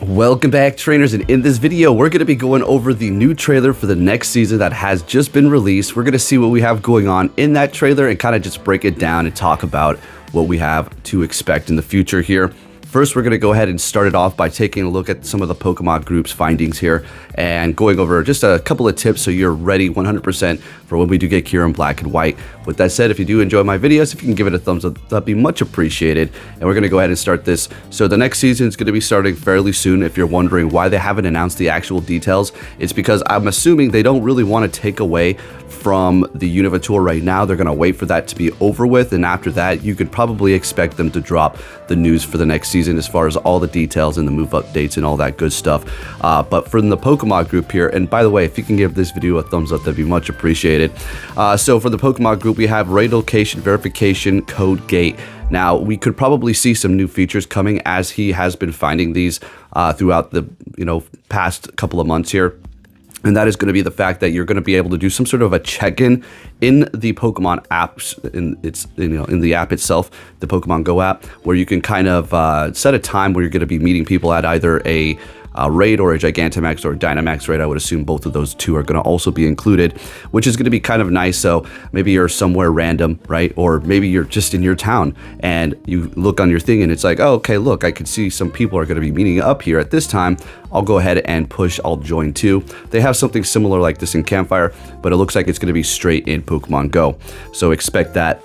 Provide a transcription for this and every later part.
Welcome back, trainers, and in this video we're going to be going over the new trailer for the next season that has just been released. We're going to see what we have going on in that trailer and kind of just break it down and talk about what we have to expect in the future here. First, we're going to go ahead and start it off by taking a look at some of the Pokemon group's findings here and going over just a couple of tips so you're ready 100% for when we do get Kyurem Black and White. With that said, if you do enjoy my videos, if you can give it a thumbs up, that'd be much appreciated. And we're going to go ahead and start this. So the next season is going to be starting fairly soon. If you're wondering why they haven't announced the actual details, it's because I'm assuming they don't really want to take away from the Univitor right now. They're going to wait for that to be over with, and after that you could probably expect them to drop the news for the next season as far as all the details and the move updates and all that good stuff. But from the Pokemon group here, and by the way, if you can give this video a thumbs up, that'd be much appreciated. So for the Pokemon group, we have raid location verification code gate. Now, we could probably see some new features coming as he has been finding these throughout the past couple of months here. And that is going to be the fact that you're going to be able to do some sort of a check-in in the Pokemon apps, in the app itself, the Pokemon Go app, where you can kind of set a time where you're going to be meeting people at either a raid or a Gigantamax or a Dynamax raid. I would assume both of those two are going to also be included, which is going to be kind of nice. So maybe you're somewhere random, right? Or maybe you're just in your town and you look on your thing and it's like, oh, okay, look, I can see some people are going to be meeting up here at this time. I'll go ahead and push, I'll join too. They have something similar like this in Campfire, but it looks like it's going to be straight in Pokemon Go. So expect that.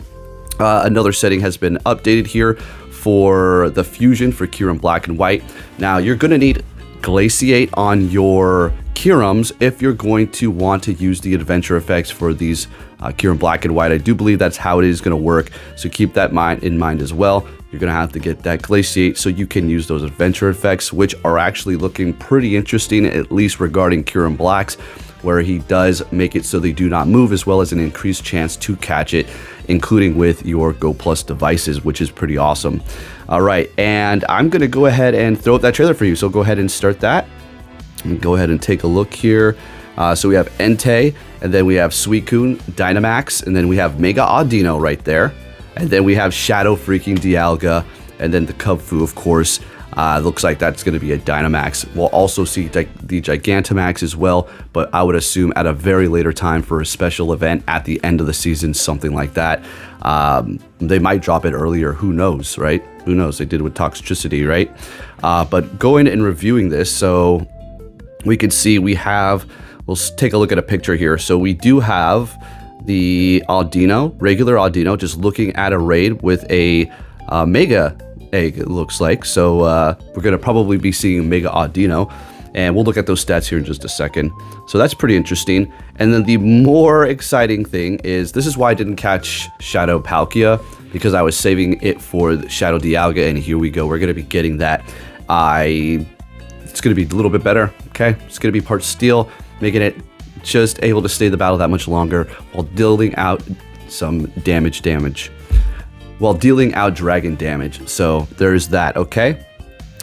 Another setting has been updated here for the fusion for Kyurem Black and White. Now you're going to need Glaciate on your Kyurems if you're going to want to use the adventure effects for these Kyurem Black and White. I do believe that's how it is going to work, so keep that in mind as well. You're going to have to get that Glaciate so you can use those adventure effects, which are actually looking pretty interesting, at least regarding Kyurem Blacks, where he does make it so they do not move, as well as an increased chance to catch it, including with your Go Plus devices, which is pretty awesome. All right, and I'm going to go ahead and throw up that trailer for you, so go ahead and start that. And go ahead and take a look here. So we have ENTEI, and then we have Suicune, Dynamax, and then we have Mega Audino right there. And then we have Shadow freaking Dialga, and then the Kubfu, of course. Looks like that's going to be a Dynamax. We'll also see the Gigantamax as well, but I would assume at a very later time for a special event at the end of the season, something like that. They might drop it earlier. Who knows, right? Who knows? They did with Toxtricity, right? But going and reviewing this, so we can see we'll take a look at a picture here. So we do have the Audino, regular Audino, just looking at a raid with a Mega Egg, it looks like. So we're going to probably be seeing Mega Audino, and we'll look at those stats here in just a second. So that's pretty interesting. And then the more exciting thing is, this is why I didn't catch Shadow Palkia, because I was saving it for Shadow Dialga, and here we go. We're going to be getting that. It's going to be a little bit better, okay? It's going to be part steel, making it just able to stay the battle that much longer while dealing out some damage. While dealing out dragon damage. So there's that, okay?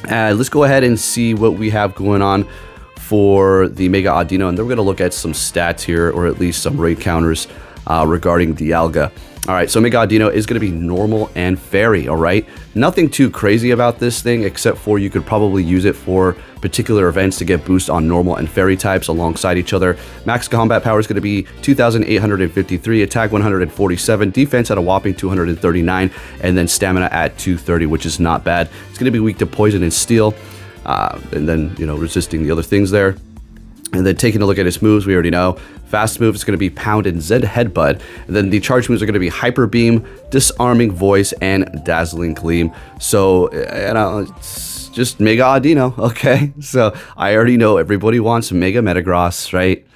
Let's go ahead and see what we have going on for the Mega Audino, and then we're going to look at some stats here, or at least some raid counters regarding Dialga. All right, so Mega Audino is going to be normal and fairy, all right? Nothing too crazy about this thing, except for you could probably use it for particular events to get boost on normal and fairy types alongside each other. Max combat power is going to be 2,853, attack 147, defense at a whopping 239, and then stamina at 230, which is not bad. It's going to be weak to poison and steel, and then, resisting the other things there. And then taking a look at his moves, we already know. Fast move is going to be Pound and Z Headbutt. And then the charge moves are going to be Hyper Beam, Disarming Voice, and Dazzling Gleam. So, it's just Mega Audino, okay? So, I already know everybody wants Mega Metagross, right?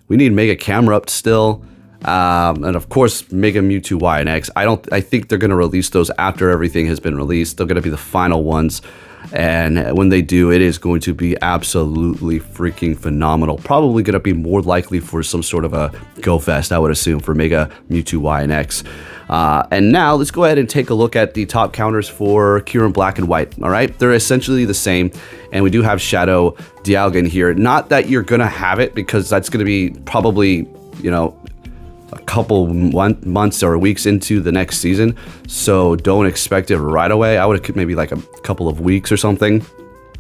We need Mega Camerupt still. And of course, Mega Mewtwo Y and X. I think they're going to release those after everything has been released. They're going to be the final ones. And when they do, it is going to be absolutely freaking phenomenal. Probably going to be more likely for some sort of a Go Fest, I would assume, for Mega Mewtwo Y and X. And now let's go ahead and take a look at the top counters for Kyurem Black and White. All right, they're essentially the same, and we do have Shadow Dialga in here. Not that you're gonna have it, because that's gonna be probably, a couple months or weeks into the next season, so don't expect it right away. I would maybe like a couple of weeks or something.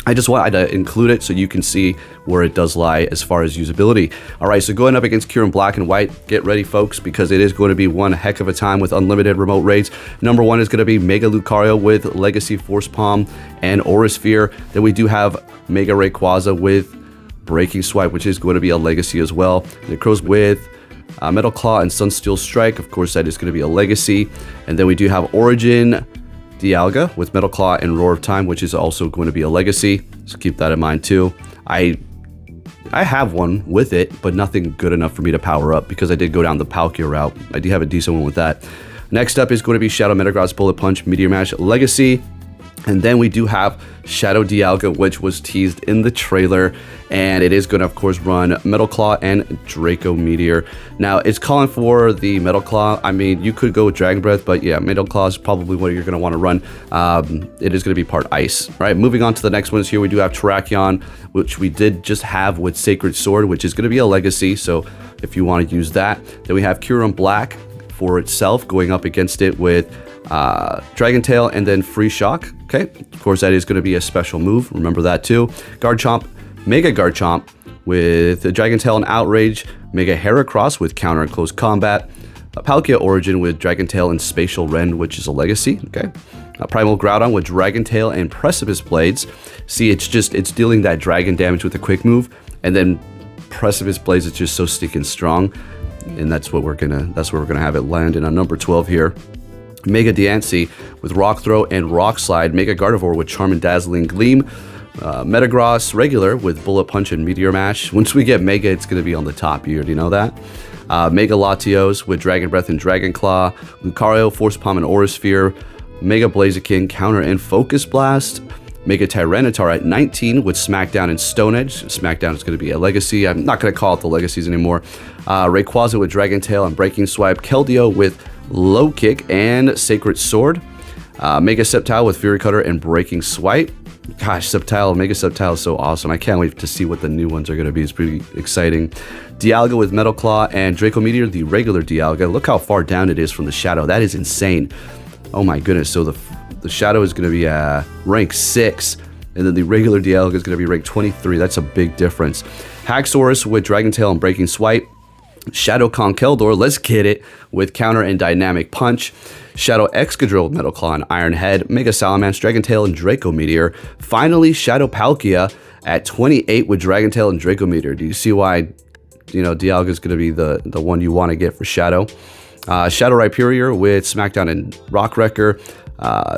I just wanted to include it so you can see where it does lie as far as usability. All right, so going up against Kyurem Black and White, get ready, folks, because it is going to be one heck of a time with unlimited remote raids. Number one is going to be Mega Lucario with Legacy Force Palm and Aura Sphere. Then we do have Mega Rayquaza with Breaking Swipe, which is going to be a legacy as well. Necros with Metal Claw and Sunsteel Strike. Of course, that is going to be a legacy. And then we do have Origin Dialga with Metal Claw and Roar of Time, which is also going to be a legacy. So keep that in mind too. I have one with it, but nothing good enough for me to power up because I did go down the Palkia route. I do have a decent one with that. Next up is going to be Shadow Metagross Bullet Punch Meteor Mash Legacy. And then we do have Shadow Dialga, which was teased in the trailer, and it is going to, of course, run Metal Claw and Draco Meteor. Now, it's calling for the Metal Claw. I mean, you could go with Dragon Breath, but yeah, Metal Claw is probably what you're going to want to run. It is going to be part Ice. All right, moving on to the next ones here, we do have Terrakion, which we did just have with Sacred Sword, which is going to be a legacy, so if you want to use that. Then we have Kyurem Black for itself, going up against it with Dragon Tail and then Free Shock. Okay, of course that is going to be a special move, remember that too. Garchomp, Mega Garchomp with Dragon Tail and Outrage, Mega Heracross with Counter and Close Combat, Palkia Origin with Dragon Tail and Spatial Rend, which is a legacy. Okay, Primal Groudon with Dragon Tail and Precipice Blades. See, it's dealing that dragon damage with a quick move, and then Precipice Blades is just so stinking strong, and that's where we're gonna have it land in on number 12 here. Mega Diancie with Rock Throw and Rock Slide, Mega Gardevoir with Charm and Dazzling Gleam, Metagross regular with Bullet Punch and Meteor Mash. Once we get Mega, it's going to be on the top here, do you know that? Mega Latios with Dragon Breath and Dragon Claw, Lucario, Force Palm and Aura Sphere, Mega Blaziken, Counter and Focus Blast, Mega Tyranitar at 19 with Smackdown and Stone Edge. Smackdown is going to be a legacy. I'm not going to call it the legacies anymore. Rayquaza with Dragon Tail and Breaking Swipe, Keldeo with Low Kick and Sacred Sword, Mega Sceptile with Fury Cutter and Breaking Swipe. Gosh, Mega Sceptile is so awesome. I can't wait to see what the new ones are going to be. It's pretty exciting. Dialga with Metal Claw and Draco Meteor, the regular Dialga. Look how far down it is from the Shadow. That is insane. Oh my goodness. So the Shadow is going to be rank 6, and then the regular Dialga is going to be rank 23. That's a big difference. Haxorus with Dragon Tail and Breaking Swipe, Shadow Conkeldurr, let's get it, with Counter and Dynamic Punch, Shadow Excadrill with Metal Claw and Iron Head, Mega Salamence, Dragon Tail and Draco Meteor. Finally, Shadow Palkia at 28 with Dragon Tail and Draco Meteor. Do you see why, Dialga is going to be the one you want to get for Shadow? Shadow Rhyperior with Smackdown and Rock Wrecker,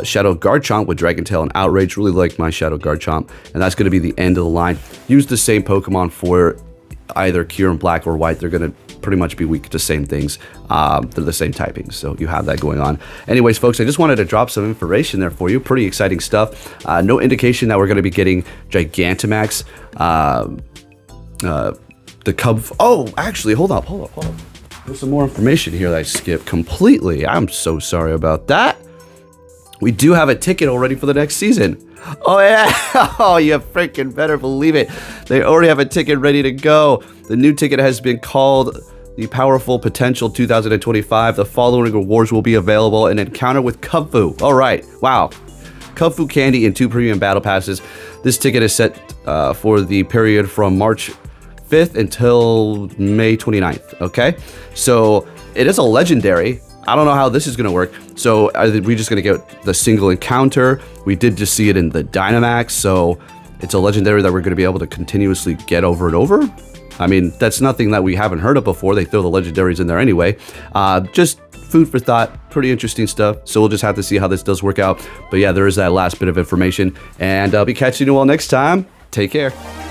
Shadow Garchomp with Dragon Tail and Outrage. Really like my Shadow Garchomp, and that's going to be the end of the line. Use the same Pokemon for either Kyurem Black or White. They're going to pretty much be weak to same things. They're the same typings, so you have that going on. Anyways, folks, I just wanted to drop some information there for you. Pretty exciting stuff. No indication that we're going to be getting Gigantamax. The Cub... Oh, actually, hold up. There's some more information here that I skipped completely. I'm so sorry about that. We do have a ticket already for the next season. Oh, yeah. Oh, you freaking better believe it. They already have a ticket ready to go. The new ticket has been called the Powerful Potential 2025. The following rewards will be available: an encounter with Kubfu. All right. Wow. Kubfu Candy and 2 premium battle passes. This ticket is set for the period from March 5th until May 29th. Okay. So it is a legendary. I don't know how this is going to work. So are we just going to get the single encounter? We did just see it in the Dynamax, so it's a legendary that we're going to be able to continuously get over and over. I mean, that's nothing that we haven't heard of before. They throw the legendaries in there anyway. Just food for thought, pretty interesting stuff. So we'll just have to see how this does work out. But yeah, there is that last bit of information. And I'll be catching you all next time. Take care.